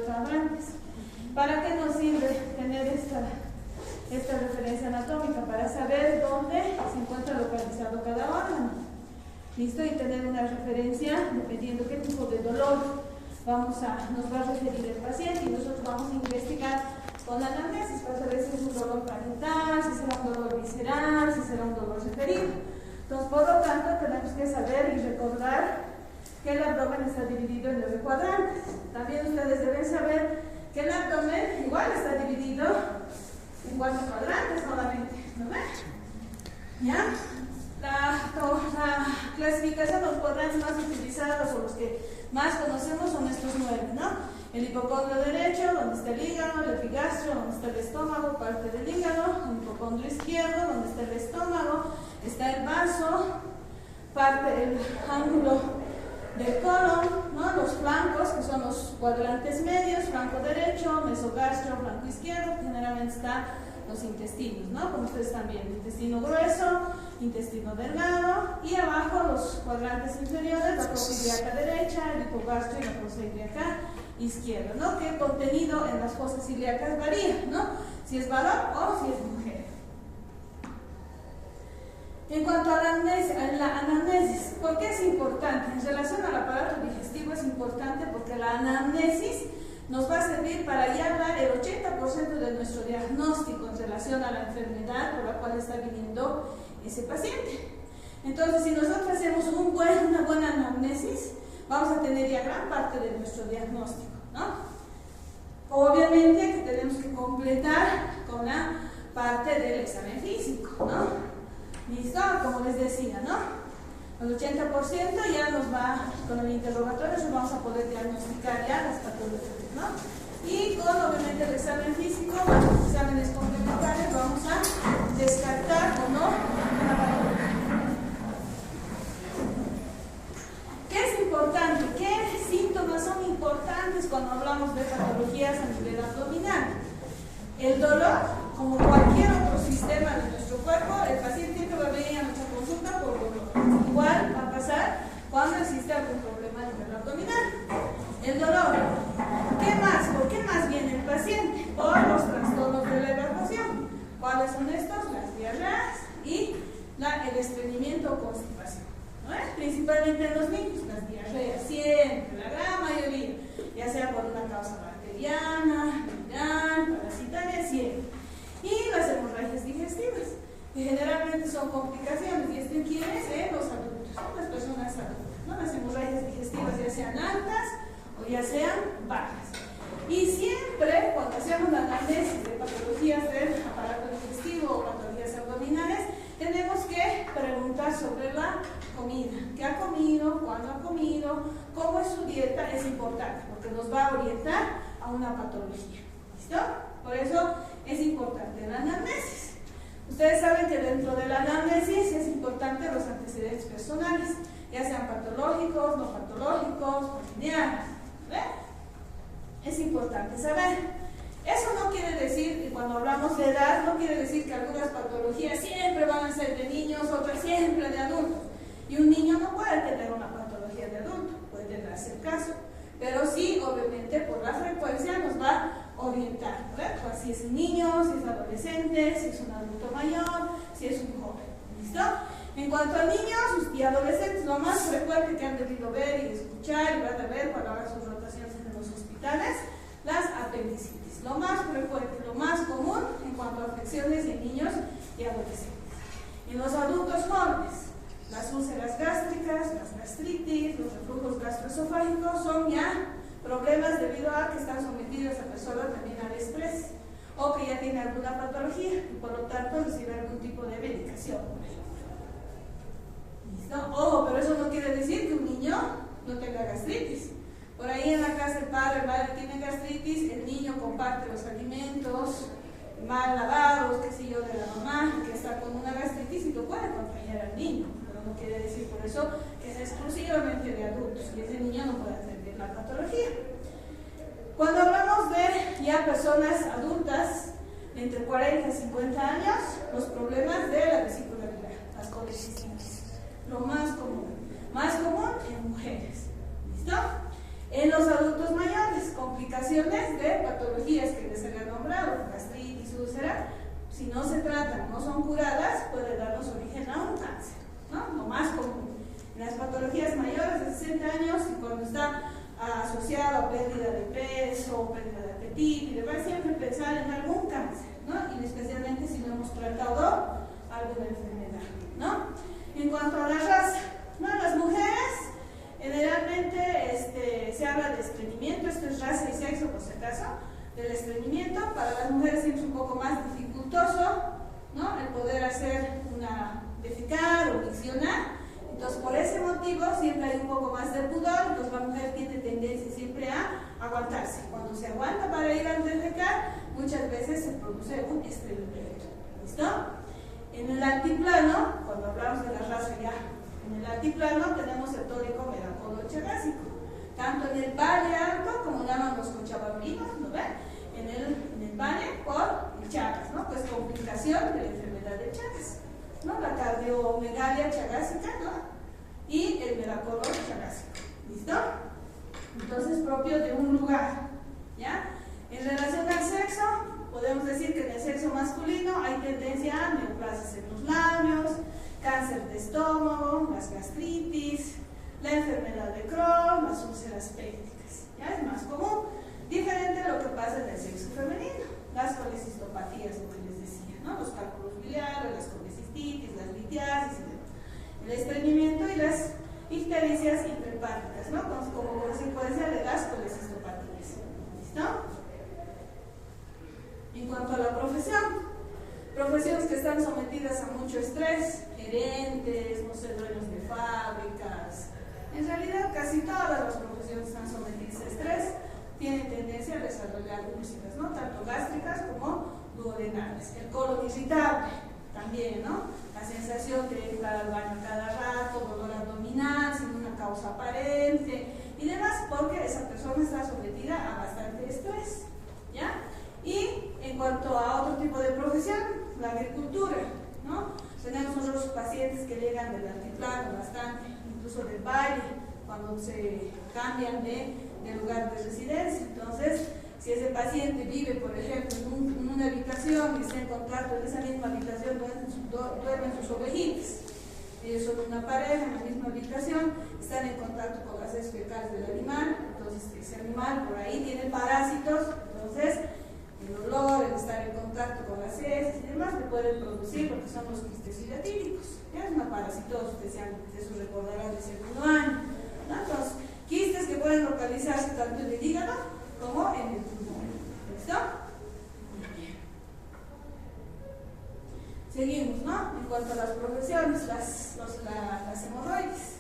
cuadrantes. ¿Para qué nos sirve tener esta referencia anatómica? Para saber dónde se encuentra localizado cada órgano. ¿Listo? Y tener una referencia dependiendo qué tipo de dolor nos va a referir el paciente, y nosotros vamos a investigar con la anamnesis para saber si es un dolor parietal, si será un dolor visceral, si será un dolor referido. Entonces, por lo tanto, tenemos que saber y recordar que el abdomen está dividido en 9 cuadrantes. También ustedes deben saber que el abdomen igual está dividido en 4 cuadrantes solamente, ¿no ven? ¿Ya? La clasificación de los cuadrantes más utilizados o los que más conocemos son estos 9, ¿no? El hipocondrio derecho, donde está el hígado, el epigastrio, donde está el estómago, parte del hígado, el hipocondrio izquierdo, donde está el estómago, está el vaso, parte del ángulo del colon, ¿no? Los flancos, que son los cuadrantes medios, flanco derecho, mesogastrio, flanco izquierdo, generalmente están los intestinos, ¿no? Como ustedes están viendo, intestino grueso, intestino delgado, y abajo los cuadrantes inferiores, la fosa ilíaca derecha, el hipogastrio y la fosa ilíaca izquierda, ¿no? Que el contenido en las fosas ilíacas varía, ¿no? Si es varón o si es mujer. En cuanto a la anamnesis, ¿por qué es importante? En relación al aparato digestivo es importante porque la anamnesis nos va a servir para ya dar el 80% de nuestro diagnóstico en relación a la enfermedad por la cual está viniendo ese paciente. Entonces, si nosotros hacemos una buena anamnesis, vamos a tener ya gran parte de nuestro diagnóstico, ¿no? Obviamente que tenemos que completar con la parte del examen físico, ¿no? ¿Listo? Como les decía, ¿no? El 80% ya nos va, con el interrogatorio, nos vamos a poder diagnosticar ya las patologías, ¿no? Y con, obviamente, el examen físico, los exámenes complementarios, vamos a descartar o no una patología. ¿Qué es importante? ¿Qué síntomas son importantes cuando hablamos de patologías a nivel abdominal? El dolor, como cualquier otro sistema de nuestro cuerpo, el paciente siempre va a venir a nuestra consulta por dolor. Igual va a pasar cuando existe algún problema a nivel abdominal. El dolor. ¿Qué más? ¿Por qué más viene el paciente? Por los trastornos de la evacuación. ¿Cuáles son estos? Las diarreas y el estreñimiento o constipación, ¿no es? Principalmente en los niños, las diarreas, siempre, la gran mayoría, ya sea por una causa bacteriana, viral, parasitaria, siempre. Y las hemorragias digestivas, que generalmente son complicaciones, y esto en quiénes, los adultos, las personas adultas, ¿no? Las hemorragias digestivas ya sean altas o ya sean bajas. Y siempre, cuando hacemos la anamnesis de patologías del aparato digestivo o patologías abdominales, tenemos que preguntar sobre la comida. ¿Qué ha comido? ¿Cuándo ha comido? ¿Cómo es su dieta? Es importante, porque nos va a orientar a una patología. ¿Listo? Por eso es importante la anamnesis. Ustedes saben que dentro de la anamnesis es importante los antecedentes personales, ya sean patológicos, no patológicos, familiares. Es importante saber. Eso no quiere decir que cuando hablamos de edad, no quiere decir que algunas patologías siempre van a ser de niños, otras siempre de adultos. Y un niño no puede tener una patología de adulto, puede darse el caso, pero sí, obviamente, por la frecuencia nos va a orientar, ¿verdad? Pues si es un niño, si es adolescente, si es un adulto mayor, si es un joven. ¿Listo? En cuanto a niños y adolescentes, lo más frecuente que han debido ver y escuchar y van a ver cuando hagan sus rotaciones en los hospitales, las apendicitis. Lo más frecuente, lo más común en cuanto a afecciones en niños y adolescentes. En los adultos jóvenes, las úlceras gástricas, las gastritis, los reflujos gastroesofágicos son ya problemas debido a que están sometidos a personas también al estrés o que ya tiene alguna patología y por lo tanto recibe algún tipo de medicación, por ejemplo. ¿Listo? Ojo, pero eso no quiere decir que un niño no tenga gastritis. Por ahí en la casa el padre o madre tiene gastritis, el niño comparte los alimentos mal lavados, qué sé yo, de la mamá que está con una gastritis y lo puede contagiar al niño, pero no quiere decir por eso que es exclusivamente de adultos y ese niño no puede atender la patología. Cuando hablamos de ya personas adultas de entre 40 y 50 años, los problemas de la vesícula biliar, las colecistitis, lo más común en mujeres. ¿Listo? En los adultos mayores, complicaciones complicaciones de patologías que les haya nombrado, gastritis, úlcera, si no se tratan, no son curadas, puede darnos origen a un cáncer, ¿no? Lo más común. En las patologías mayores de 60 años y cuando está asociado a pérdida de peso, pérdida de apetito y demás, siempre pensar en algún cáncer, ¿no? Y especialmente si no hemos tratado alguna enfermedad, ¿no? En cuanto a la raza, ¿no? Las mujeres, generalmente se habla de estreñimiento, esto es raza y sexo por si acaso, del estreñimiento. Para las mujeres siempre es un poco más dificultoso, ¿no? El poder hacer defecar o miccionar. Entonces, por ese motivo, siempre hay un poco más de pudor, entonces la mujer tiene tendencia siempre a aguantarse. Cuando se aguanta para ir al defecar, muchas veces se produce un estreñimiento. ¿Listo? En el altiplano, cuando hablamos de la raza ya, en el altiplano tenemos el tórico veracolo chagásico, tanto en el valle alto, como llaman los cochabambinos, ¿no ven? En el valle por el Chagas, ¿no? Pues complicación de la enfermedad de Chagas, ¿no? La cardiomegalia chagásica, ¿no? Y el veracolo chagásico, ¿listo? Entonces, propio de un lugar, ¿ya? En relación al sexo, podemos decir que en el sexo masculino hay tendencia a neoplasias en los labios, cáncer de estómago, las gastritis, la enfermedad de Crohn, las úlceras pépticas, ¿ya? Es más común. Diferente a lo que pasa en el sexo femenino, las colecistopatías, lo que les decía, ¿no? Los cálculos biliares, las colecistitis, las litiasis, el estreñimiento y las ictericias intrahepáticas, ¿no? Como consecuencia de las colecistopatías. ¿Listo? En cuanto a la profesiones que están sometidas a mucho estrés, gerentes, no sé, dueños de fábricas, en realidad casi todas las profesiones están sometidas a estrés, tienen tendencia a desarrollar úlceras, ¿no? Tanto gástricas como duodenales. El colon irritable también, ¿no? La sensación de entrar al baño cada rato, dolor abdominal sin una causa aparente y demás, porque esa persona está sometida a bastante estrés, ¿ya? Y en cuanto a otro tipo de profesión, la agricultura, ¿no? Tenemos otros pacientes que llegan del altiplano bastante, incluso del valle, cuando se cambian de lugar de residencia. Entonces, si ese paciente vive, por ejemplo, en una habitación y está en contacto en esa misma habitación, duermen sus ovejitas. Ellos son una pareja en la misma habitación, están en contacto con las heces fecales del animal, entonces ese animal por ahí tiene parásitos, entonces el olor, el estar en contacto con las heces y demás le pueden producir lo que son los quistes hidratídicos. Es una parasitosis, eso recordarán del segundo año, ¿no? Entonces, quistes que pueden localizarse tanto en el hígado como en el pulmón. ¿Listo? Muy bien. Seguimos, ¿no? En cuanto a las profesiones, las hemorroides,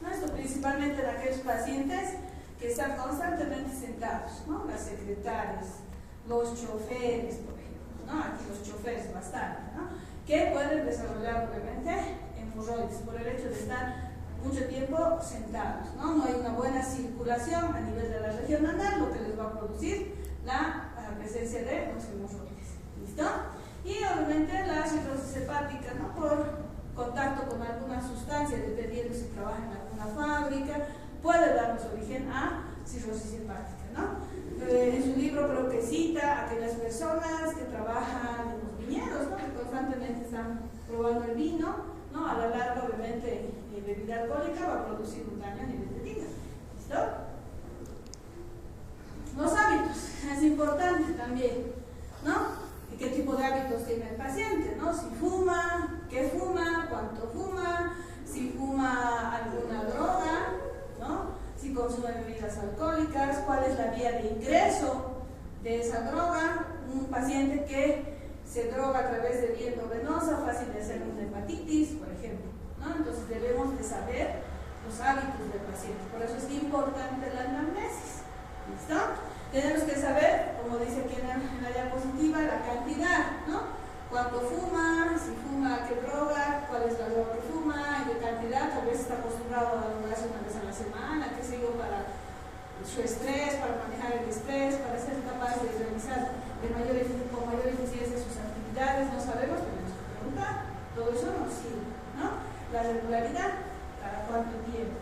¿no? Esto principalmente en aquellos pacientes que están constantemente sentados, ¿no? Las secretarias, los choferes, por ejemplo, ¿no? Aquí los choferes bastante, ¿no? Que pueden desarrollar obviamente hemorroides por el hecho de estar mucho tiempo sentados, ¿no? No hay una buena circulación a nivel de la región anal, lo que les va a producir la presencia de los hemorroides. ¿Listo? Y obviamente la cirrosis hepática, ¿no? Por contacto con alguna sustancia, dependiendo si trabaja en alguna fábrica, puede darnos origen a cirrosis hepática, ¿no? En su libro creo que cita a aquellas personas que trabajan en los viñedos, ¿no? Que constantemente están probando el vino, ¿no? A la larga, obviamente, bebida alcohólica va a producir un daño a nivel del hígado. ¿Listo? Los hábitos, es importante también, ¿no? ¿Y qué tipo de hábitos tiene el paciente, ¿no? Si fuma, qué fuma, cuánto fuma, si fuma alguna droga, ¿no? Si consume bebidas alcohólicas, cuál es la vía de ingreso de esa droga. Un paciente que se droga a través de vía endovenosa, fácil de hacer una hepatitis, por ejemplo, ¿no? Entonces debemos de saber los hábitos del paciente, por eso es importante la anamnesis. ¿Listo? Tenemos que saber, como dice aquí en la diapositiva, la cantidad, ¿no? Cuánto fuma, si fuma, qué droga, cuál es la droga que fuma, en qué cantidad, tal vez está acostumbrado a drogarse una vez a la semana, qué sé yo, para su estrés, para manejar el estrés, para ser capaz de realizar con mayor eficiencia sus actividades, no sabemos, tenemos que preguntar, todo eso nos sirve, ¿no? La regularidad, ¿para cuánto tiempo?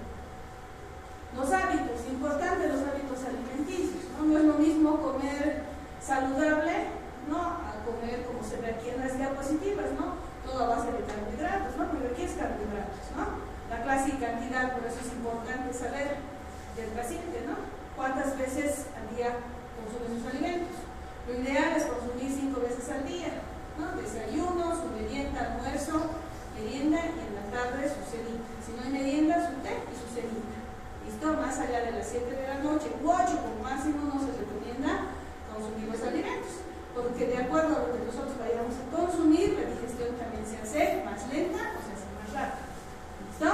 Los hábitos, importante los hábitos alimenticios. ¿no? No es lo mismo comer saludable, ¿no?, a comer como se ve aquí en las diapositivas, ¿no?, todo a base de carbohidratos, ¿no?, porque aquí es carbohidratos, ¿no? La clase y cantidad, por eso es importante saber del paciente, ¿no?, cuántas veces al día consume sus alimentos. Lo ideal es consumir 5 veces al día, ¿no?, desayuno, su merienda, almuerzo, merienda, y en la tarde su cenita. Si no hay merienda, su té y su cenita. ¿Listo? Más allá de las 7 de la noche u 8 como máximo no se recomienda consumir los alimentos, porque de acuerdo a lo que nosotros vayamos a consumir, la digestión también se hace más lenta o se hace más rápida. ¿Listo?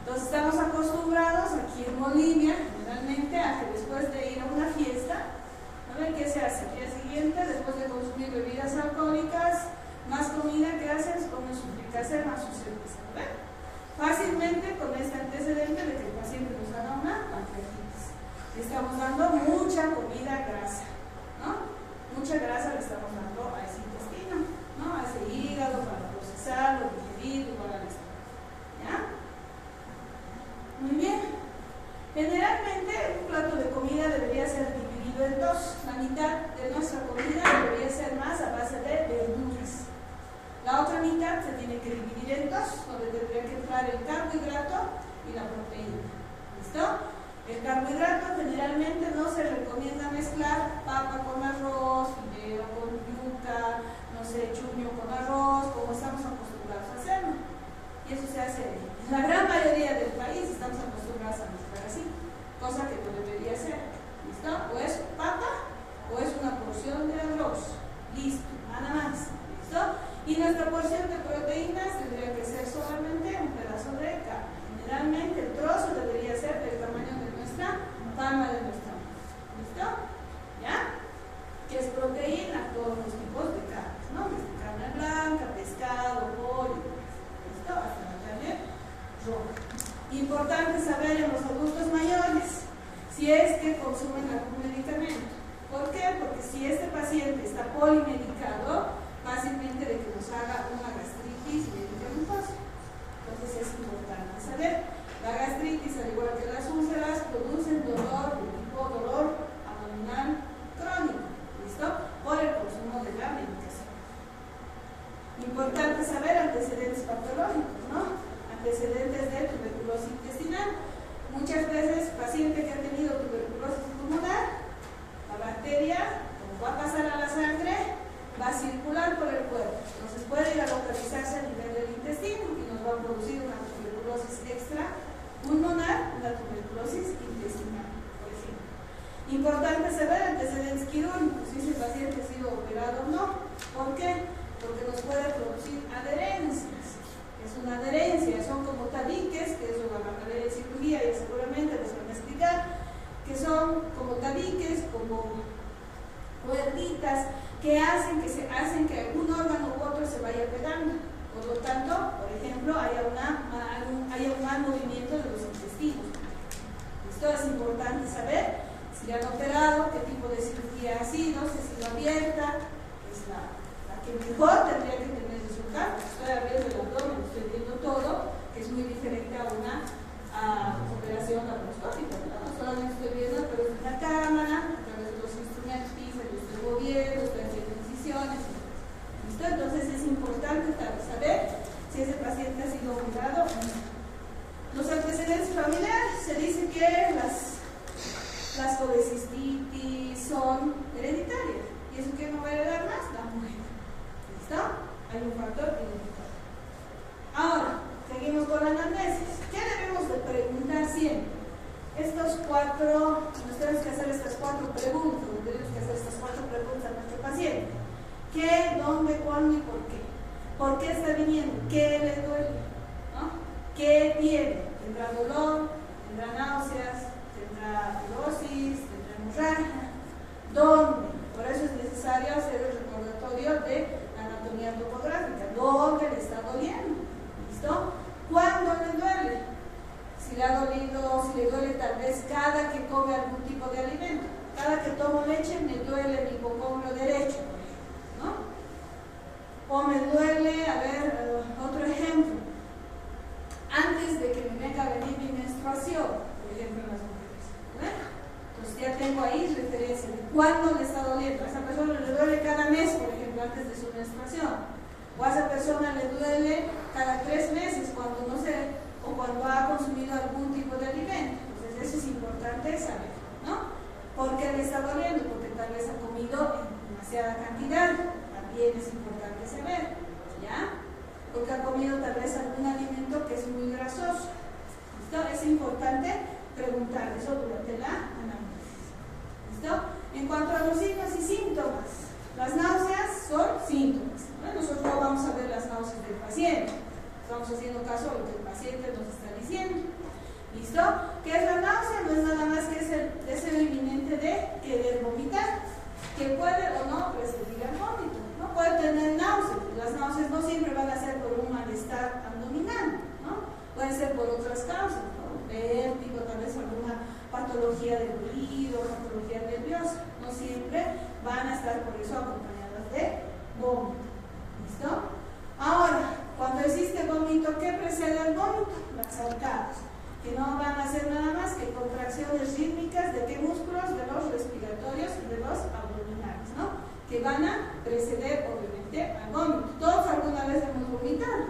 Entonces estamos acostumbrados aquí en Bolivia generalmente a que después de ir a una fiesta, a ver qué se hace. El día siguiente, después de consumir bebidas alcohólicas, más comida, que hacen, comen su fricasé más su cerveza. ¿Ven? Fácilmente con este antecedente de que el paciente nos haga una pancreatitis. Le estamos dando mucha comida grasa, ¿no? Mucha grasa le estamos dando a ese intestino, ¿no?, a ese hígado para procesarlo, digerir, igual al estómago. ¿Ya? Muy bien. Generalmente un plato de comida debería ser dividido en dos. La mitad de nuestra comida debería ser más a base de verduras. La otra mitad se tiene que dividir en dos, donde tendría que entrar el carbohidrato y la proteína. ¿Listo? El carbohidrato generalmente no se recomienda mezclar papa con arroz, fideo con yuca, no sé, chuño con arroz, como estamos acostumbrados a hacerlo. Y eso se hace en la gran mayoría del país, estamos acostumbrados a mezclar así, cosa que no debería ser. ¿Listo? O es papa o es una porción de arroz. Listo, nada más. ¿Listo? Y nuestra porción de proteínas tendría que ser solamente un pedazo de carne. Generalmente el trozo debería ser del tamaño de nuestra palma de nuestra mano. ¿Listo? ¿Ya? ¿Qué es proteína? Todos los tipos de carnes, ¿no? Desde carne blanca, pescado, pollo. ¿Listo? Hasta la carne roja. Importante saber en los adultos mayores si es que consumen algún medicamento. ¿Por qué? Porque si este paciente está polimedicado, fácilmente de que nos haga una gastritis medicamentosa. Entonces es importante saber. La gastritis, al igual que las úlceras, producen dolor de tipo dolor abdominal crónico. ¿Listo? Por el consumo de la medicación. Importante saber antecedentes patológicos, ¿no? Antecedentes de tuberculosis intestinal. Muchas veces paciente que ha tenido tuberculosis pulmonar, la bacteria, como va a pasar a la sangre, va a circular por el cuerpo. Entonces puede ir a localizarse a nivel del intestino y nos va a producir una tuberculosis extrapulmonar, una tuberculosis intestinal, por ejemplo. Importante saber antecedentes quirúrgicos, si ese paciente ha sido operado o no. ¿Por qué? Porque nos puede producir adherencias. Es una adherencia, son como tabiques, que eso van a ver en cirugía y seguramente les van a explicar, que son como tabiques, como puertitas, que hacen que algún órgano u otro se vaya pegando. Por lo tanto, por ejemplo, haya un mal movimiento de los intestinos. Esto es importante saber si le han operado, qué tipo de cirugía ha sido, si ha sido abierta, es la que mejor tendría que tener resultados. Estoy abriendo el abdomen, estoy viendo todo, que es muy diferente a una operación laparoscópica, ¿no? Solamente estoy viendo a través de una cámara, a través de los instrumentos, lo estoy moviendo, estoy haciendo incisiones. ¿Listo? Entonces es importante saber si ese paciente ha sido operado o no. Los antecedentes familiares, se dice que las colecistitis son hereditarias. ¿Y eso qué no va a heredar más? La mujer. ¿Listo? Hay un factor hereditario. Ahora, seguimos con la anamnesis. ¿Qué debemos de preguntar siempre? Nos tenemos que hacer estas 4 preguntas. Tenemos que hacer estas 4 preguntas a nuestro paciente. ¿Qué, dónde, cuándo y por qué? ¿Por qué está viniendo? ¿Qué le duele? ¿No? ¿Qué tiene? ¿Tendrá dolor? ¿Tendrá náuseas? ¿Tendrá fibrosis? ¿Tendrá hemorragia? ¿Dónde? Por eso es necesario hacer el recordatorio de la anatomía topográfica. ¿Dónde le está doliendo? ¿Listo? ¿Cuándo le duele? Si le ha dolido, si le duele tal vez cada que come algún tipo de alimento. Cada que tomo leche me duele mi hipocondrio derecho, por ejemplo, ¿no? O me duele, a ver, otro ejemplo. Antes de que me venga a venir mi menstruación, por ejemplo, en las mujeres. ¿Ven? Entonces ya tengo ahí referencia. ¿Cuándo le está doliendo? A esa persona le duele cada mes, por ejemplo, antes de su menstruación. O a esa persona le duele cada 3 meses cuando no se, o cuando ha consumido algún tipo de alimento. Entonces eso es importante saber, ¿no? ¿Por qué le está doliendo? Porque tal vez ha comido en demasiada cantidad. También es importante saber, ¿ya? Porque ha comido tal vez algún alimento que es muy grasoso. ¿Listo? Es importante preguntar eso durante la análisis. ¿Listo? En cuanto a los signos y síntomas, las náuseas son síntomas. ¿No? Nosotros no vamos a ver las náuseas del paciente. Estamos haciendo caso a lo que el paciente nos está diciendo. ¿Listo? ¿Qué es la náusea? No es nada más que es el deseo inminente de querer vomitar, que puede o no precedir al vómito. No puede tener náuseas. Las náuseas no siempre van a ser por un malestar abdominal, ¿no? Pueden ser por otras causas, ¿no? Vértigo, tal vez alguna patología del oído, patología nerviosa. No siempre van a estar por eso acompañadas de vómito. ¿Listo? Ahora, cuando existe vómito, ¿qué precede al vómito? Las arcadas, que no van a hacer nada más que contracciones rítmicas de qué músculos, de los respiratorios y de los abdominales, ¿no? Que van a preceder obviamente al vómito. Todos alguna vez hemos vomitado,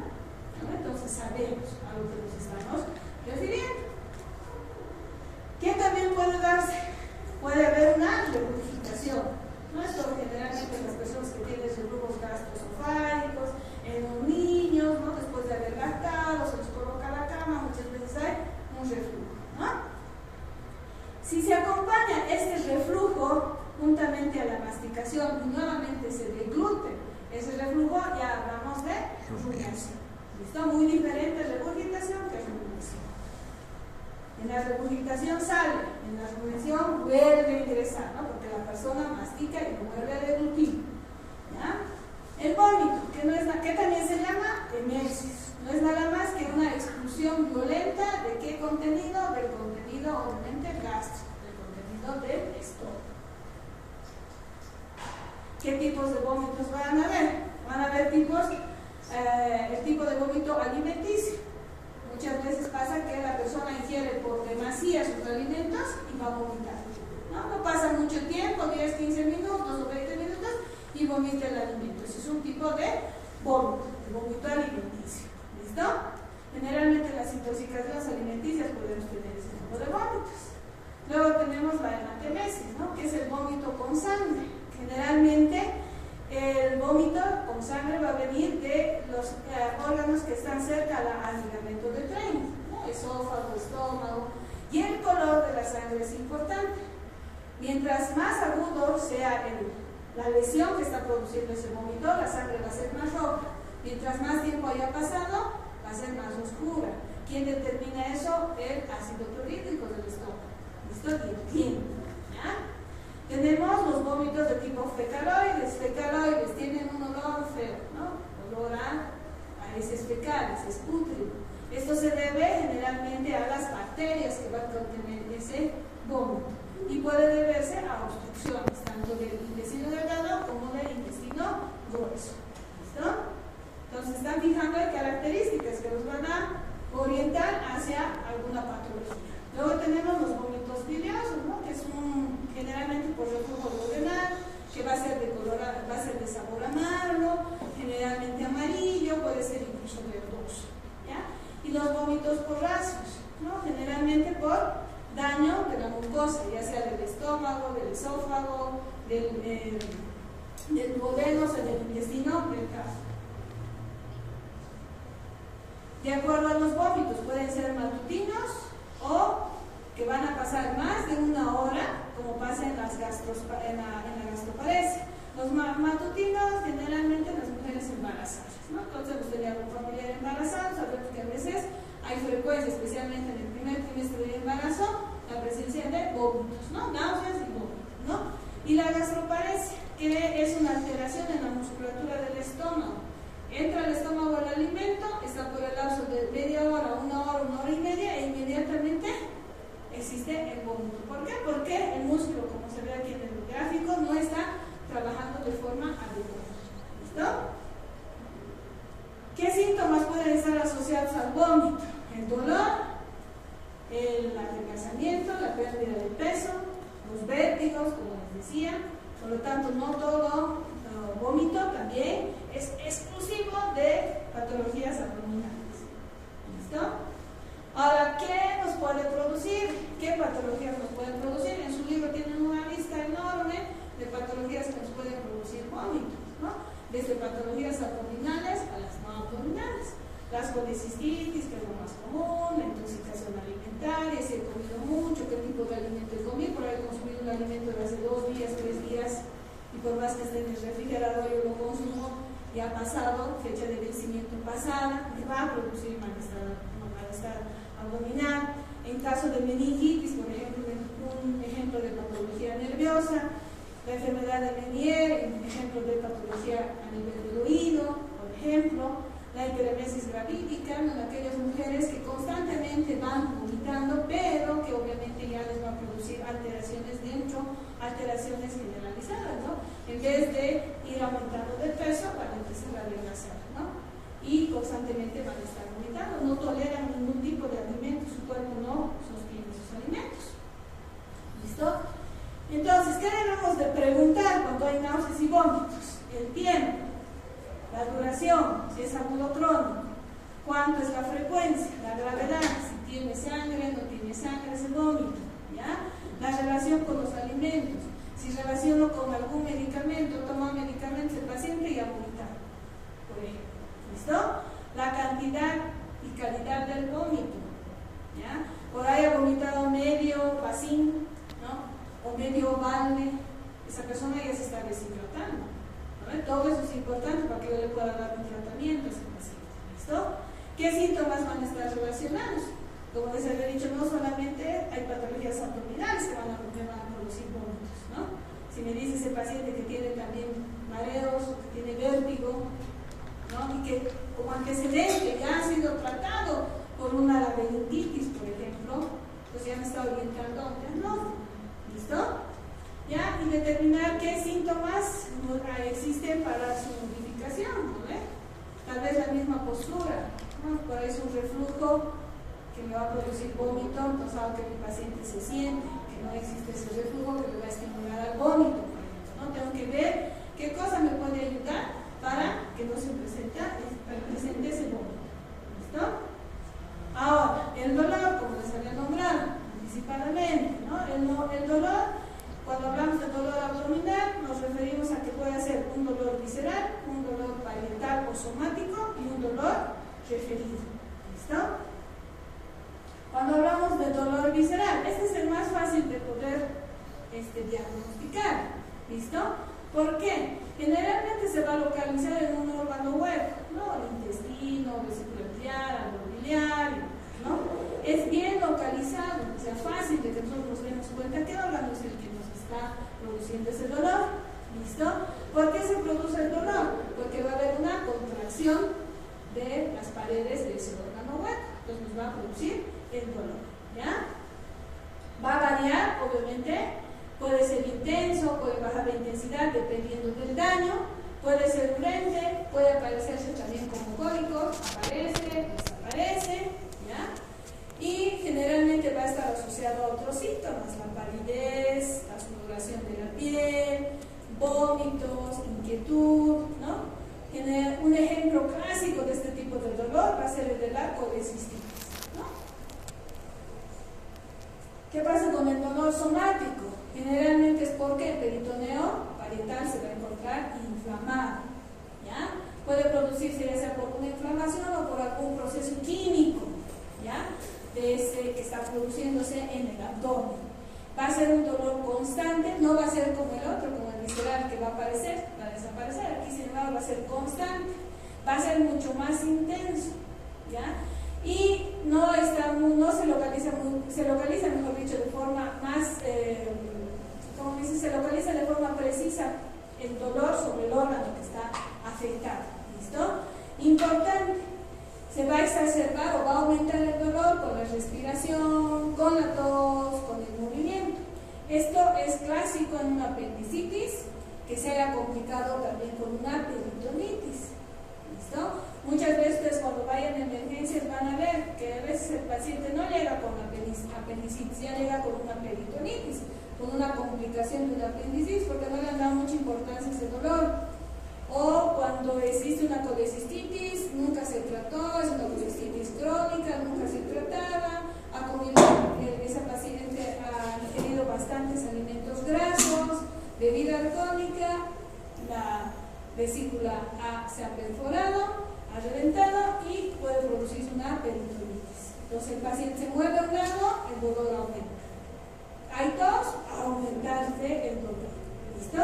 ¿no? Entonces sabemos a lo que nos estamos refiriendo. ¿Qué también puede darse? Puede haber una regurgitación, ¿no? Esto generalmente en las personas que tienen reflujos gastroesofágicos, en los niños, ¿no? Después de haber lactado, se les coloca a la cama, muchas veces hay un reflujo, ¿no? Si se acompaña este reflujo juntamente a la masticación y nuevamente se deglute ese reflujo, ya hablamos de rumiación. ¿Listo? Muy diferente regurgitación que rumiación. En la regurgitación sale, en la rumiación vuelve a ingresar, ¿no? Porque la persona mastica y vuelve a deglutir, ¿ya? El vómito, que también se llama emesis, no es nada más que una expulsión violenta de qué contenido, del contenido obviamente gástrico, del contenido del estómago. ¿Qué tipos de vómitos van a haber? Van a haber tipos, el tipo de vómito alimenticio. Muchas veces pasa que la persona ingiere por demasía sus alimentos y va a vomitar. No pasa mucho tiempo, 10, 15 minutos o 20 minutos y vomita el alimento. Ese es un tipo de vómito alimenticio. ¿Listo? Generalmente las intoxicaciones alimenticias podemos tener ese tipo de vómitos. Luego tenemos la hematemesis, ¿no? Que es el vómito con sangre. Generalmente el vómito con sangre va a venir de los órganos que están cerca al ligamento del tren, ¿no? Esófago, estómago, y el color de la sangre es importante. Mientras más agudo sea la lesión que está produciendo ese vómito, la sangre va a ser más roja. Mientras más tiempo haya pasado, va a ser más oscura. ¿Quién determina eso? El ácido clorhídrico del estómago. ¿Listo? Y el tiempo. ¿Ya? Tenemos los vómitos de tipo fecaloides. Fecaloides tienen un olor feo, ¿no? Olor a heces fecales, es pútrido. Esto se debe generalmente a las bacterias que van a contener ese vómito y puede deberse a obstrucciones tanto del intestino delgado como del intestino grueso. ¿Listo? Entonces están fijando en características que nos van a orientar hacia alguna patología. Luego tenemos los vómitos biliosos, ¿no? Que es generalmente por reflujo duodenal, que va a ser de sabor amargo, generalmente amarillo, puede ser incluso verdoso, ¿ya? Y los vómitos porráceos, ¿no? Generalmente por daño de la mucosa, ya sea del estómago, del esófago, del duodeno, o sea, del intestino delgado. De acuerdo a los vómitos, pueden ser matutinos o que van a pasar más de una hora, como pasa en la gastroparesia. Los matutinos generalmente en las mujeres embarazadas, ¿no? Entonces, usted algún familiar embarazado, sabemos que a veces hay frecuencia, especialmente en el primer trimestre del embarazo, la presencia de vómitos, ¿no? Náuseas y vómitos, ¿no? Y la gastroparesia, que es una alteración en la musculatura del estómago. Entra al estómago el alimento, está por el lapso de media hora, una hora y media, e inmediatamente existe el vómito. ¿Por qué? Porque el músculo, como se ve aquí en el gráfico, no está trabajando de forma adecuada. ¿Listo? ¿Qué síntomas pueden estar asociados al vómito? El dolor, el adelgazamiento, la pérdida de peso, los vértigos, como les decía. Por lo tanto, no todo vómito también es exclusivo de patologías abdominales. ¿Listo? Ahora, ¿qué nos puede producir? ¿Qué patologías nos pueden producir? En su libro tienen una lista enorme de patologías que nos pueden producir vómitos, ¿no? Desde patologías abdominales a las no abdominales. Las colecistitis, que es lo más común, la intoxicación alimentaria, si he comido mucho, qué tipo de alimento he comido, por haber consumido un alimento de hace 2 días, 3 días, y por más que esté en el refrigerador yo lo consumo, ya ha pasado, fecha de vencimiento pasada, me va a producir malestar abdominal. En caso de meningitis, por ejemplo, un ejemplo de patología nerviosa, la enfermedad de Meniere, un ejemplo de patología a nivel del oído, por ejemplo. La hiperemesis gravídica, en aquellas mujeres que constantemente van vomitando, pero que obviamente ya les va a producir alteraciones dentro, alteraciones generalizadas, ¿no? En vez de ir aumentando de peso, van a empezar a adelgazar, ¿no? Y constantemente van a estar vomitando, no toleran ningún tipo de alimento, su cuerpo no sostiene sus alimentos. ¿Listo? Entonces, ¿qué debemos de preguntar cuando hay náuseas y vómitos? El tiempo. La duración, si es agudo crónico, cuánto es la frecuencia, la gravedad, si tiene sangre, no tiene sangre ese vómito, ¿ya? La relación con los alimentos, si relaciono con algún medicamento, toma medicamentos, el paciente ya vomita, por ejemplo, ¿listo? La cantidad y calidad del vómito, ¿ya? Por ahí ha vomitado medio vasín, ¿no? O medio balde, esa persona ya se está deshidratando. Todo eso es importante para que yo le pueda dar un tratamiento a ese paciente. ¿Listo? ¿Qué síntomas van a estar relacionados? Como les había dicho, no solamente hay patologías abdominales que van a producir vómitos, ¿no? Si me dice ese paciente que tiene también mareos, que tiene vértigo, ¿no? Y que como antecedente ya ha sido tratado por una laberintitis, por ejemplo, pues ya me está orientando a un diagnóstico. ¿Listo? ¿Ya? Y determinar qué síntomas existen para su modificación, ¿no? Tal vez la misma postura, ¿no? Por ahí es un reflujo que me va a producir vómito, entonces hago que mi paciente se siente, que no existe ese reflujo que le va a estimular al vómito, por ejemplo, ¿no? Tengo que ver qué cosa me puede ayudar para que no se presente ese vómito. ¿Listo? Ahora, el dolor, como les había nombrado anticipadamente, ¿no? El dolor, cuando hablamos de dolor abdominal, nos referimos a que puede ser un dolor visceral, un dolor parietal o somático y un dolor referido. ¿Listo? Cuando hablamos de dolor visceral, este es el más fácil de poder diagnosticar. ¿Listo? ¿Por qué? Generalmente se va a localizar en un órgano hueco, ¿no? El intestino, vesícula biliar, alveolo biliar, ¿no? Es bien localizado, o sea, fácil de que nosotros nos demos cuenta qué órgano es el que nos está produciendo ese dolor. ¿Listo? ¿Por qué se produce el dolor? Porque va a haber una contracción de las paredes de ese órgano hueco, entonces nos va a producir el dolor, ¿ya? Va a variar, obviamente, puede ser intenso, puede bajar de intensidad dependiendo del daño, puede ser urgente, puede aparecerse también como cólico, aparece, desaparece, ¿ya? Y generalmente va a estar asociado a otros síntomas, la palidez, la sudoración de la piel, vómitos, inquietud, ¿no? Un ejemplo clásico de este tipo de dolor va a ser el de la colecistitis, ¿no? ¿Qué pasa con el dolor somático? Generalmente es porque el peritoneo parietal se va a encontrar inflamado, ¿ya? Puede producirse ya sea por una inflamación o por algún proceso químico, ¿ya? De ese que está produciéndose en el abdomen. Va a ser un dolor constante, no va a ser como el otro, como el visceral que va a aparecer, va a desaparecer. Aquí, sin embargo, va a ser constante, va a ser mucho más intenso, ¿ya? Y no se localiza, mejor dicho, de forma más, se localiza de forma precisa el dolor sobre el órgano que está afectado. ¿Listo? Importante, se va a exacerbar o va a aumentar el dolor con la respiración, con la tos, con el movimiento. Esto es clásico en una apendicitis, que se haya complicado también con una peritonitis. ¿Listo? Muchas veces cuando vayan a emergencias van a ver que a veces el paciente no llega con apendicitis, ya llega con una peritonitis. con una complicación de una apendicitis porque no le han dado mucha importancia a ese dolor. O cuando existe una colecistitis, nunca se trató, es una colecistitis crónica, nunca se trataba, esa paciente ha ingerido bastantes alimentos grasos, bebida alcohólica, la vesícula se ha perforado, ha reventado y puede producirse una peritonitis. Entonces el paciente se mueve a un lado, el dolor aumenta. Hay tos, aumentarse el dolor. ¿Listo?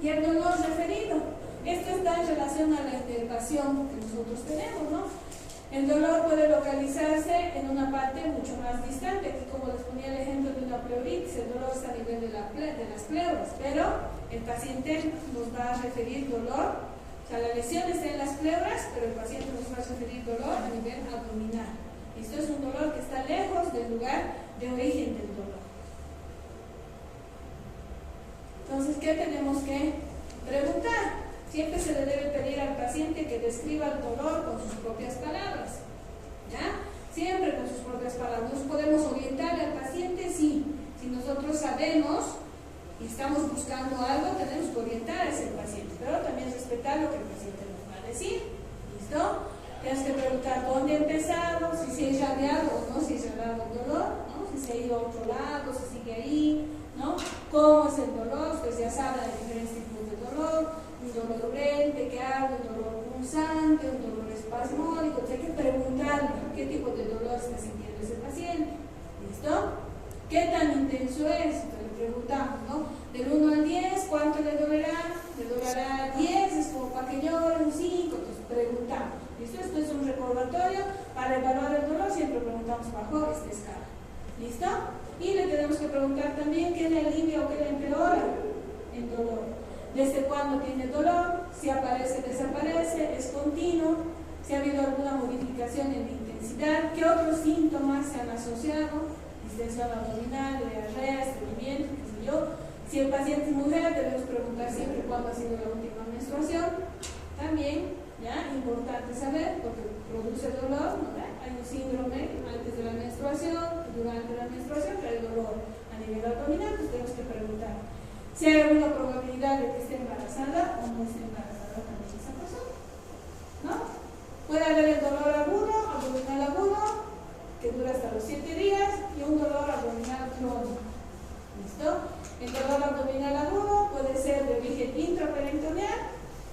Y el dolor referido. Esto está en relación a la inervación que nosotros tenemos, ¿no? El dolor puede localizarse en una parte mucho más distante. Aquí, como les ponía el ejemplo de una pleuritis, el dolor está a nivel de las pleuras, pero el paciente nos va a referir dolor. O sea, la lesión está en las pleuras, pero el paciente nos va a referir dolor a nivel abdominal. Esto es un dolor que está lejos del lugar de origen del dolor. Entonces, ¿qué tenemos que preguntar? Siempre se le debe pedir al paciente que describa el dolor con sus propias palabras. ¿Ya? Siempre con sus propias palabras. ¿Nos podemos orientar al paciente? Sí. Si nosotros sabemos y estamos buscando algo, tenemos que orientar a ese paciente, pero también respetar lo que el paciente nos va a decir. ¿Listo? Tienes que preguntar dónde ha empezado, si se ha irradiado o no, si se ha irradiado el dolor, ¿no? Si se ha ido a otro lado, si sigue ahí, ¿no? ¿Cómo es el dolor? Pues ya sabe de diferentes tipos de dolor, un dolor urente, ¿qué hago? Un dolor punzante, un dolor espasmódico. Hay que preguntarle qué tipo de dolor está sintiendo ese paciente. ¿Listo? ¿Qué tan intenso es? Entonces le preguntamos, ¿no? Del 1 al 10, ¿cuánto le dolerá? Le dolerá 10, es como para que llore un 5, entonces preguntamos. ¿Listo? Esto es un recordatorio. Para evaluar el dolor siempre preguntamos bajo esta escala. ¿Listo? Y le tenemos que preguntar también qué le alivia o qué le empeora el dolor. ¿Desde cuándo tiene dolor? Si aparece, desaparece, es continuo, si ha habido alguna modificación en la intensidad, qué otros síntomas se han asociado, distensión abdominal, diarrea, estreñimiento, qué sé yo. Si el paciente es mujer, debemos preguntar siempre cuándo ha sido la última menstruación. También, ¿ya? Importante saber, porque produce dolor, ¿no? Hay un síndrome antes de la menstruación, durante la menstruación, pero hay dolor a nivel abdominal, pues tenemos que preguntar si hay alguna probabilidad de que esté embarazada o no esté embarazada también esa persona, ¿no? Puede haber el dolor agudo, abdominal agudo, que dura hasta los 7 días, y un dolor abdominal crónico. ¿Listo? El dolor abdominal agudo puede ser de origen intraperitoneal,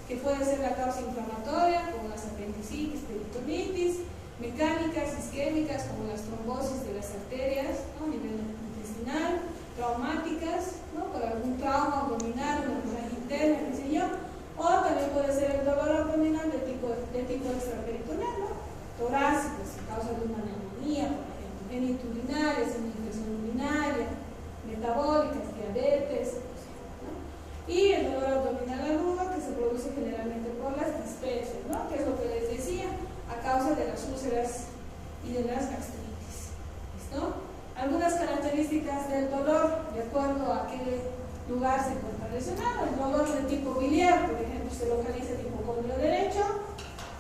que puede ser la causa inflamatoria, como las apendicitis, peritonitis, mecánicas, isquémicas, como las trombosis de las arterias, ¿no? A nivel intestinal, traumáticas, ¿no? Por algún trauma abdominal, una hemorragia interna, qué sé yo, o también puede ser el dolor abdominal de tipo extraperitoneal, ¿no? Torácicos, a causa de una neumonía, por ejemplo, geniturinarias, una infección urinaria, metabólicas, diabetes, ¿no? Y el dolor abdominal agudo, que se produce generalmente por las dispepsias, ¿no? Que es lo que les decía, a causa de las úlceras y de las gastritis. ¿Listo? Algunas características del dolor, de acuerdo a qué lugar se encuentra lesionado. El dolor de tipo biliar, por ejemplo, se localiza en el hipocondrio derecho,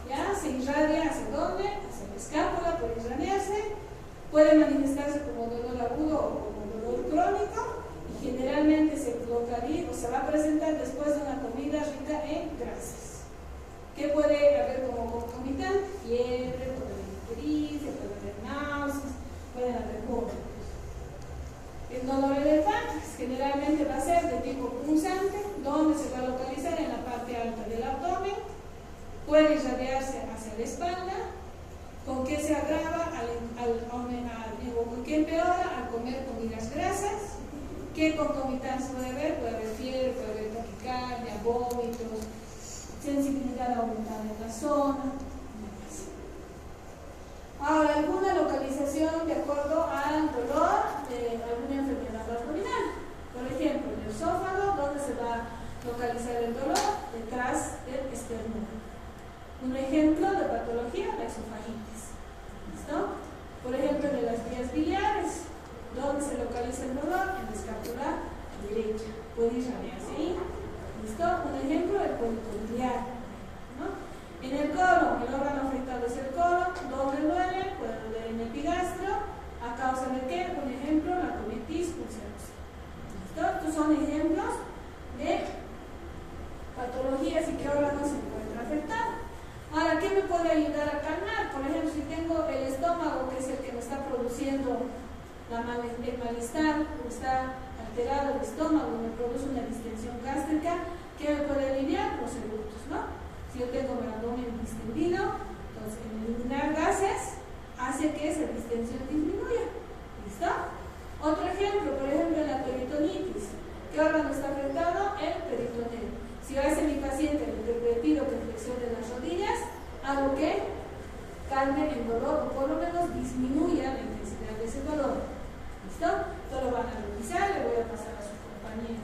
¿ya? Se irradia hacia dónde, hacia la escápula, puede irradiarse, puede manifestarse como dolor agudo o como dolor crónico, y generalmente se localiza o se va a presentar después de una comida rica en grasas. ¿Qué puede haber como concomitante? Fiebre, puede haber ictericia, puede haber náuseas, pueden haber vómitos. El dolor en el páncreas generalmente va a ser de tipo punzante, donde se va a localizar en la parte alta del abdomen, puede irradiarse hacia la espalda. ¿Con qué se agrava? ¿Con qué empeora? Al comer comidas grasas. ¿Qué concomitancias puede haber? Puede haber fiebre, puede haber taquicardia, vómitos, sensibilidad aumentada en la zona. Ahora, alguna localización de acuerdo al dolor de alguna enfermedad abdominal. Por ejemplo, el esófago, ¿dónde se va a localizar el dolor? Detrás del esternón. Un ejemplo de patología, la esofagitis. ¿Listo? Por ejemplo, de las vías biliares, ¿dónde se localiza el dolor? En la escápula derecha. Puede irradiarse ahí. ¿Listo? Un ejemplo, el cólico biliar. ¿No? En el colon, el órgano afectado es el colon. ¿Dónde duele? Puede doler en el epigastro. ¿A causa de qué? Un ejemplo, la colitis ulcerosa. el malestar, está alterado el estómago, me produce una distensión gástrica. ¿Qué me puede aliviar? Los eructos, ¿no? Si yo tengo el abdomen distendido, entonces el eliminar gases hace que esa distensión disminuya. ¿Listo? Otro ejemplo, por ejemplo, la peritonitis. ¿Qué órgano está afectado? El peritoneo. Si yo a mi paciente le pido que flexione las rodillas, hago que calme el dolor o por lo menos disminuya la intensidad de ese dolor. ¿Listo? Esto lo van a revisar, le voy a pasar a su compañero.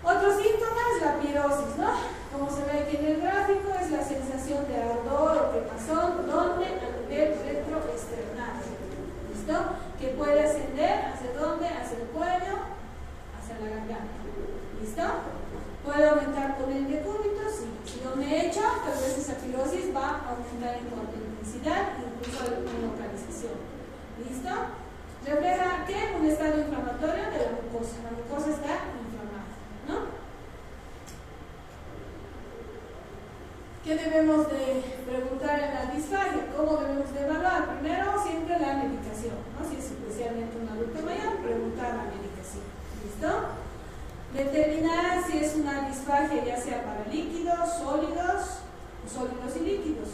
Otro síntoma es la pirosis, ¿no? Como se ve aquí en el gráfico, es la sensación de ardor o quemazón, donde a nivel retroesternal. ¿Listo? Que puede ascender hacia dónde, hacia el cuello, hacia la garganta. ¿Listo? ¿Puede aumentar con el decúbito? Sí. Si yo me echo, tal vez esa pirosis va a aumentar en cuanto a intensidad, incluso en localización. ¿Listo? Refleja que un estado inflamatorio de la mucosa. La mucosa está inflamada, ¿no? ¿Qué debemos de preguntar en la disfagia? ¿Cómo debemos de evaluar? Primero, siempre la medicación, ¿no? Si es especialmente un adulto mayor, preguntar la medicación. ¿Listo? Determinar si es una disfagia ya sea para líquidos, sólidos o sólidos y líquidos.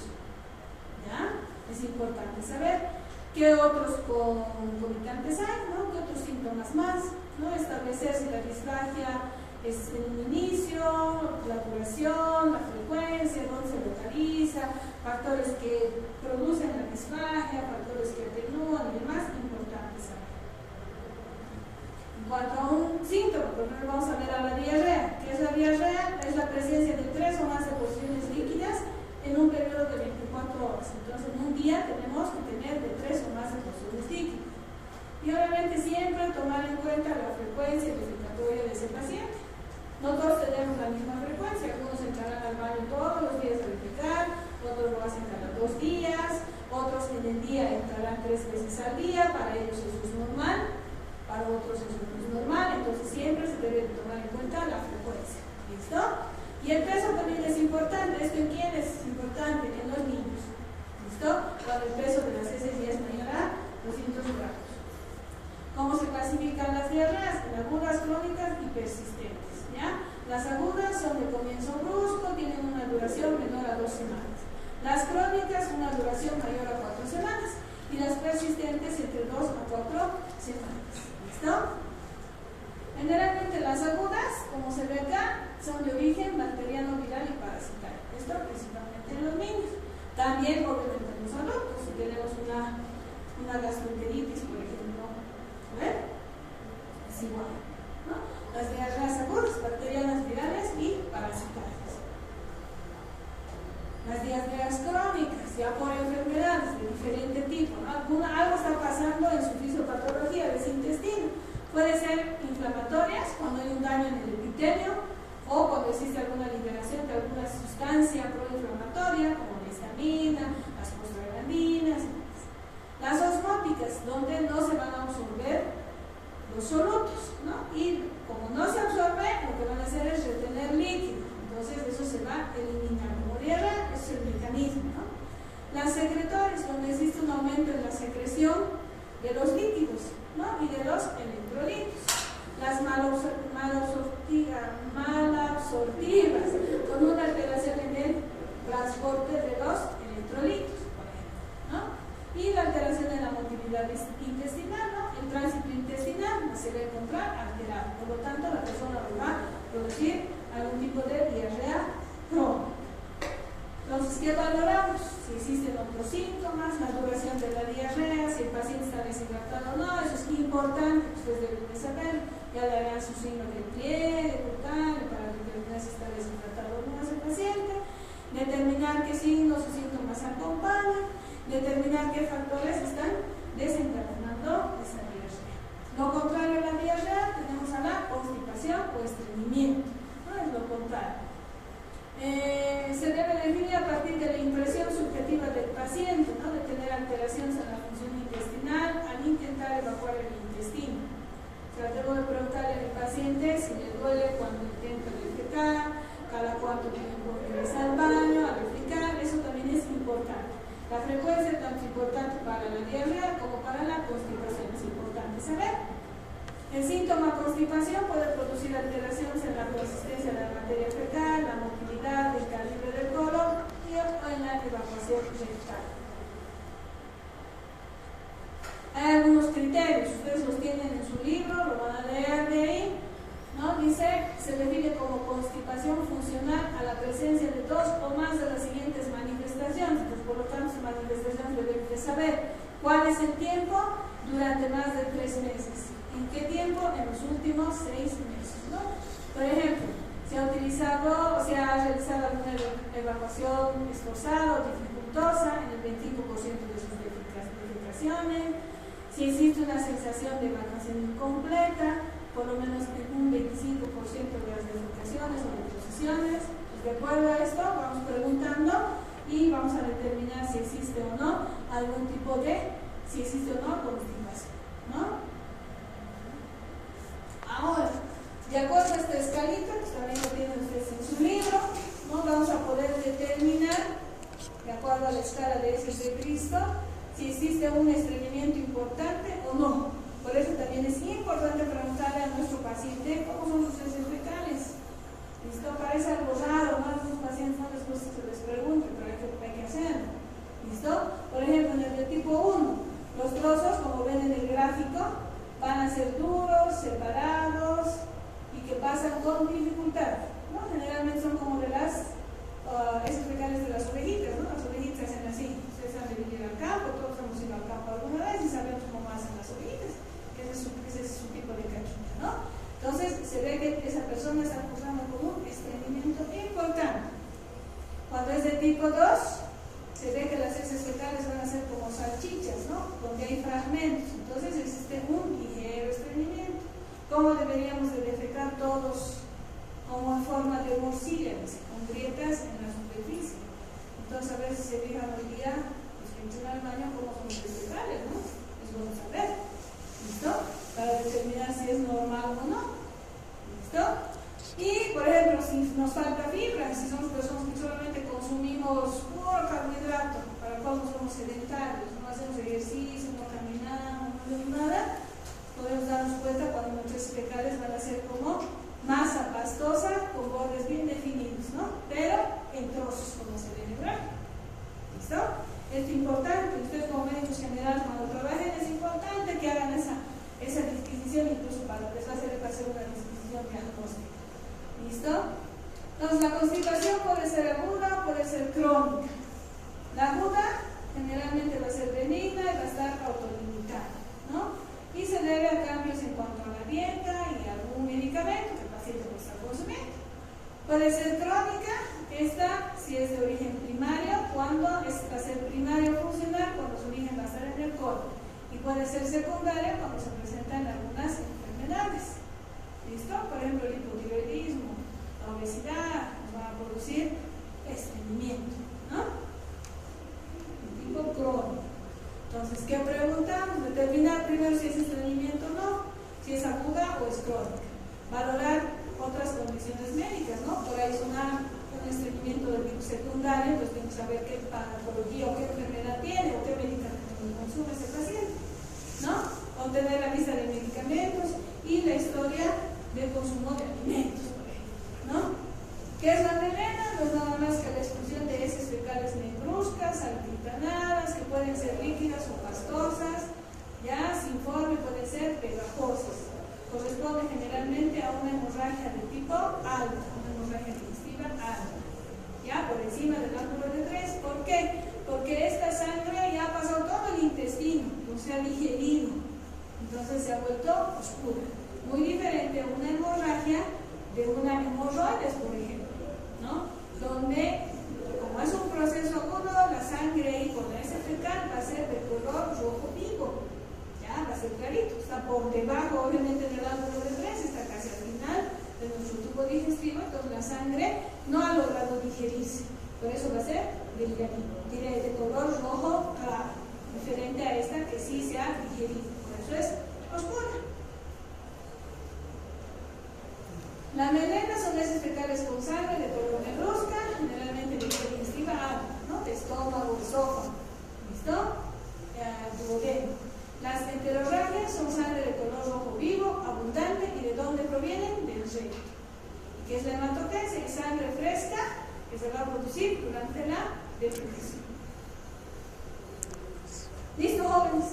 ¿Ya? Es importante saber qué otros concomitantes hay, ¿no? ¿Qué otros síntomas más? ¿No? Establecer si la disfagia es el inicio, la duración, la frecuencia, dónde se localiza, factores que producen la disfagia, factores que atenúan y demás, importante saber. En cuanto a un síntoma, por ejemplo, vamos a ver a la diarrea. ¿Qué es la diarrea? Es la presencia de 3 o más deposiciones líquidas en un periodo de 24 horas. Entonces, en un día tenemos que tener de 3 o más deposiciones líquidas. Y obviamente siempre tomar en cuenta la frecuencia defecatoria de ese paciente. No todos tenemos la misma frecuencia, algunos entrarán al baño todos los días a defecar, otros lo hacen cada 2 días, otros en el día entrarán 3 veces al día, para ellos eso es normal, para otros eso no es normal, entonces siempre se debe tomar en cuenta la frecuencia. ¿Listo? Y el peso también es importante. ¿Esto en quién es importante? En los niños. ¿Listo? Cuando el peso de las heces ya es mayor a 200 gramos. ¿Cómo se clasifican las diarreas? En agudas, crónicas y persistentes. ¿Ya? Las agudas son de comienzo brusco, tienen una duración menor a 2 semanas. Las crónicas, una duración mayor a 4 semanas. Y las persistentes, entre 2 a 4 semanas. ¿Listo? Generalmente las agudas, como se ve acá, son de origen bacteriano, viral y parasitario. Esto principalmente en los niños. También, obviamente, en los adultos. Si tenemos una gastroenteritis, por ejemplo, ¿ven? Es igual, ¿no? Las diarreas agudas, bacterianas, virales y parasitarias. Las diarreas crónicas, ya por enfermedades de diferente tipo, ¿no? Algo está pasando en su fisiopatología de ese intestino. Puede ser inflamatorias cuando hay un daño en el epitelio o cuando existe alguna liberación de alguna sustancia proinflamatoria como la histamina, las prostaglandinas y demás. Las osmóticas, donde no se van a absorber los solutos, ¿no? Y como no se absorbe, lo que van a hacer es retener líquido. Entonces eso se va a eliminar. Como diarrea, ese es el mecanismo, ¿no? Las secretorias, donde existe un aumento en la secreción de los líquidos, ¿no? Y de los electrolitos. Las malabsortivas, con una alteración en el transporte de los electrolitos, por ejemplo, ¿no? Y la alteración en la motilidad intestinal, ¿no? El tránsito intestinal se va a encontrar alterado, por lo tanto la persona va a producir algún tipo de diarrea crónica. Entonces, ¿qué valoramos? Si existen otros síntomas, la duración de la diarrea, si el paciente está deshidratado o no, eso es importante, ustedes deben de saber. Ya le harán su signo de pliegue, de para determinar si está deshidratado o no ese paciente, determinar qué signos o síntomas acompañan, determinar qué factores están desencadenando esa diarrea. Lo contrario a la diarrea, tenemos a la constipación o estreñimiento, no es lo contrario. Se debe definir a partir de la impresión subjetiva del paciente, ¿no? De tener alteraciones en la función intestinal al intentar evacuar el intestino. O sea, debo de preguntarle al paciente si le duele cuando intenta defecar, cada cuánto tiempo regresa al baño a defecar, eso también es importante. La frecuencia tanto es importante para la diarrea como para la constipación, es importante saber. El síntoma constipación puede producir alteraciones en la consistencia de la materia fecal, la motilidad, el calibre del colon y en la evacuación rectal. Hay algunos criterios, ustedes los tienen en su libro, lo van a leer de ahí, ¿no? Dice, se define como constipación funcional a la presencia de dos o más de las siguientes manifestaciones. Pues, por lo tanto, manifestaciones deben de saber cuál es el tiempo durante más de 3 meses. ¿En qué tiempo? En los últimos 6 meses, ¿no? Por ejemplo, se ha realizado alguna evacuación esforzada o dificultosa en el 25% de sus defecaciones, si existe una sensación de evacuación incompleta, por lo menos en un 25% de las defecaciones o deposiciones. Pues de acuerdo a esto, vamos preguntando y vamos a determinar si existe o no algún tipo de, si existe o no constipación, ¿no? Ahora, de acuerdo a esta escalita, que también lo tienen ustedes en su libro, ¿no? Vamos a poder determinar, de acuerdo a la escala de heces de Cristo, si existe un estreñimiento importante o no. Por eso también es importante preguntarle a nuestro paciente cómo son sus heces fecales. ¿Listo? Parece algo raro, ¿no? Algunos pacientes no les gusta que se les pregunte, pero hay que hacerlo. ¿Listo? Por ejemplo, en el de tipo 1, los trozos, como ven en el gráfico, van a ser duros, separados y que pasan con dificultad, ¿no? Generalmente son como de las heces fecales de las ovejitas, ¿no? Las ovejitas hacen así. Ustedes han de venir al campo, todos hemos ido al campo alguna vez y sabemos cómo hacen las ovejitas, que ese es su tipo de cachucha, ¿no? Entonces se ve que esa persona está acusando con un estreñimiento importante. Cuando es de tipo 2, se ve que las heces fecales van a ser como salchichas, ¿no? Donde hay fragmentos. Entonces existe un ligero estreñimiento. ¿Cómo deberíamos de defecar todos? Como en forma de morcilla, con grietas en la superficie. Entonces a ver si se fijan hoy día, los que entran al baño, cómo son los fecales, ¿no? Es bueno saber. ¿Listo? Para determinar si es normal o no. ¿Listo? Y, por ejemplo, si nos falta fibra, si somos personas que solamente consumimos puro carbohidrato, para cual no somos sedentarios, no hacemos ejercicio, no caminamos, no hacemos nada, podemos darnos cuenta cuando nuestros fecales van a ser como masa pastosa con bordes bien definidos, ¿no? Pero en trozos, como se ve en el gráfico. ¿Listo? Es importante, ustedes como médicos generales cuando trabajen es importante que hagan esa disquisición, incluso para les va a hacer una disquisición diagnóstica. ¿Listo? Entonces la constipación puede ser aguda, puede ser crónica. La aguda generalmente va a ser benigna y va a estar autolimitada, ¿no? Y se debe a cambios en cuanto a la dieta y algún medicamento que el paciente no está consumiendo. Puede ser crónica, esta si es de origen primario, cuando va a ser primario funcional, cuando su origen va a estar en el colon. Y puede ser secundaria cuando se presentan algunas enfermedades. ¿Listo? Por ejemplo, el hipotiroidismo, la obesidad, nos va a producir estreñimiento, ¿no? El tipo crónico. Entonces, ¿qué preguntamos? Determinar primero si es estreñimiento o no, si es aguda o es crónica. Valorar otras condiciones médicas, ¿no? Por ahí es un estreñimiento de tipo secundario, entonces tenemos que saber qué patología o qué enfermedad tiene o qué medicamento consume ese paciente, ¿no? Obtener la lista de medicamentos y la historia de consumo de alimentos, por ejemplo, ¿no? ¿Qué es la melena? No es nada más que la expulsión de heces fecales negruzcas, alquitanadas, que pueden ser líquidas o pastosas, ya sin forma y pueden ser pegajosas. Corresponde generalmente a una hemorragia de tipo alta, una hemorragia digestiva alta, ya por encima del ángulo de 3. ¿Por qué? Porque esta sangre ya ha pasado todo el intestino, no se ha digerido, entonces se ha vuelto oscura. Muy diferente a una hemorragia de una hemorroides, por ejemplo, ¿no? Donde, como es un proceso agudo, la sangre y con la heces fecal va a ser de color rojo vivo, ya va a ser clarito, está por debajo, obviamente, del ángulo de 3, está casi al final de nuestro tubo digestivo, entonces la sangre no ha logrado digerirse, por eso va a ser de color rojo claro, diferente a esta que sí se ha digerido, por eso es oscura. La melena son heces fecales con sangre de color negruzca, generalmente de digestiva alta, ¿no? De estómago, esófago. duodeno. Las heterorragias son sangre de color rojo vivo, abundante, y ¿de dónde provienen? Del recto. ¿Qué es la hematoquesia? Es sangre fresca que se va a producir durante la defecación. ¿Listo, jóvenes?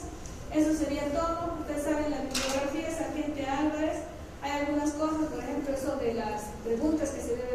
Eso sería todo. Ustedes saben, la bibliografía es Sargente Álvarez. Hay algunas cosas, por ejemplo, eso de las preguntas que se deben